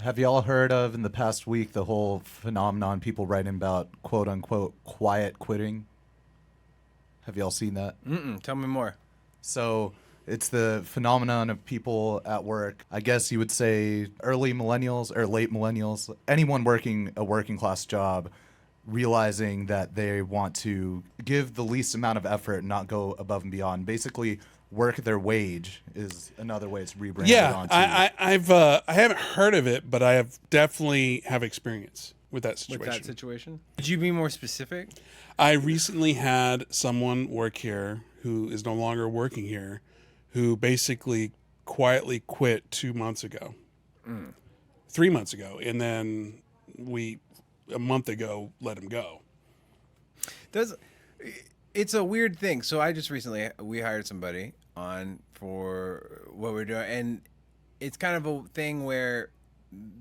Have y'all heard of in the past week the whole phenomenon people writing about quote unquote quiet quitting? Have y'all seen that? Tell me more. So it's the phenomenon of people at work. I guess you would say early millennials or late millennials, anyone working a working class job, realizing that they want to give the least amount of effort and not go above and beyond. Basically, work their wage is another way it's rebranded onto. I haven't heard of it, but I have definitely have experience with that situation. Could you be more specific? I recently had someone work here who is no longer working here, who basically quietly quit 2 months ago, 3 months ago, and then a month ago let him go. It's a weird thing. So I just recently we hired somebody on for what we're doing, and it's kind of a thing where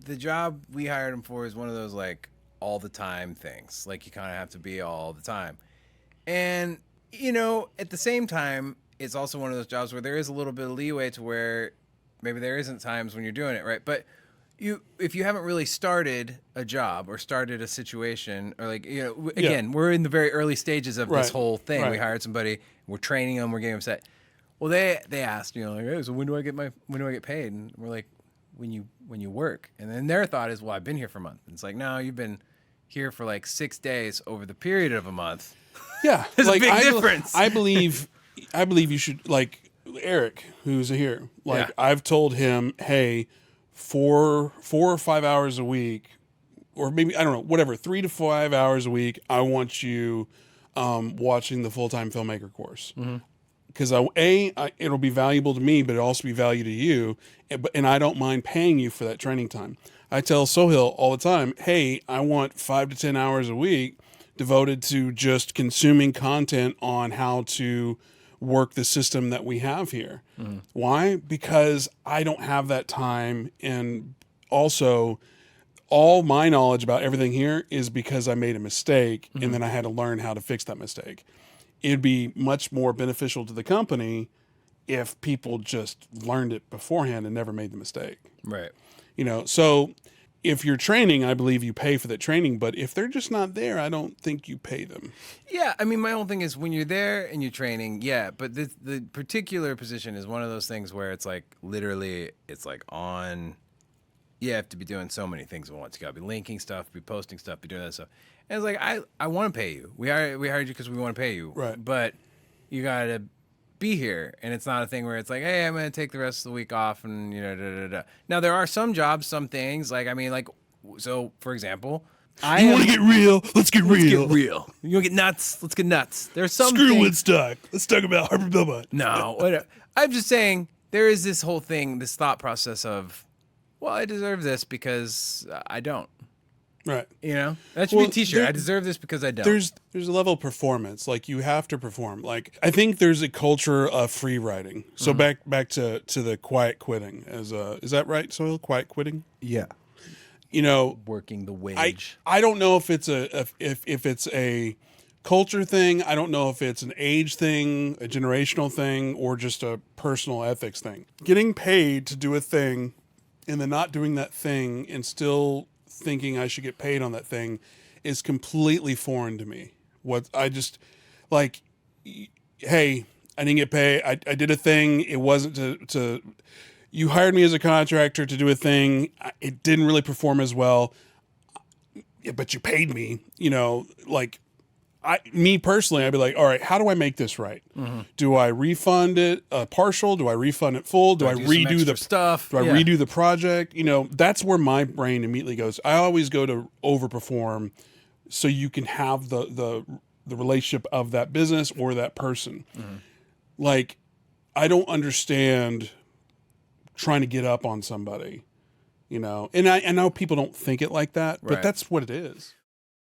the job we hired him for is one of those like all the time things. Like you kind of have to be all the time, and at the same time, it's also one of those jobs where there is a little bit of leeway to where maybe there isn't times when you're doing it right, but if you haven't really started a job or started a situation or we're in the very early stages of this whole thing. Right. We hired somebody, we're training them, we're getting them set. Well, they asked, hey, so when do I get paid? And we're like, when you work. And then their thought is, well, I've been here for a month. And it's like, no, you've been here for like 6 days over the period of a month. Yeah. There's a big difference. I believe you should, like Eric, who's here. Like I've told him, hey, 4 or 5 hours a week, or maybe, I don't know, whatever, 3 to 5 hours a week, I want you watching the full-time filmmaker course. Because it'll be valuable to me, but it'll also be value to you, and I don't mind paying you for that training time. I tell Sohail all the time, hey, I want 5 to 10 hours a week devoted to just consuming content on how to work the system that we have here. Why? Because I don't have that time, and also all my knowledge about everything here is because I made a mistake and then I had to learn how to fix that mistake. It'd be much more beneficial to the company if people just learned it beforehand and never made the mistake. Right. So if you're training, I believe you pay for that training, but if they're just not there, I don't think you pay them. Yeah, I mean, my whole thing is when you're there and you're training, but the particular position is one of those things where it's like literally it's like on, you have to be doing so many things at once. You got to be linking stuff, be posting stuff, be doing that stuff. And it's like, I want to pay you. We hired you because we want to pay you. Right. But you got to be here. And it's not a thing where it's like, hey, I'm going to take the rest of the week off and, Now, there are some jobs, some things, so, for example, you want to get real? Let's get real. You want to get nuts? Let's get nuts. There's some Screw Woodstock. Let's talk about Harper Belmont. No, whatever. I'm just saying there is this whole thing, this thought process of, well, I deserve this because I don't. Right. That should be a t-shirt. I deserve this because I don't. There's a level of performance. Like you have to perform. Like I think there's a culture of free riding. So back to the quiet quitting is that right, Soil? Quiet quitting? Yeah. Working the wage. I don't know if it's if it's a culture thing. I don't know if it's an age thing, a generational thing, or just a personal ethics thing. Getting paid to do a thing and then not doing that thing and still thinking I should get paid on that thing is completely foreign to me. What I just like, hey, I didn't get paid. I did a thing. It wasn't to you hired me as a contractor to do a thing. It didn't really perform as well, but you paid me, me personally, I'd be like, all right, how do I make this right? Do I refund it partial? Do I refund it full? Do I redo the stuff? Do I redo the project? That's where my brain immediately goes. I always go to overperform so you can have the relationship of that business or that person. Like, I don't understand trying to get up on somebody, and I know people don't think it like that, but that's what it is.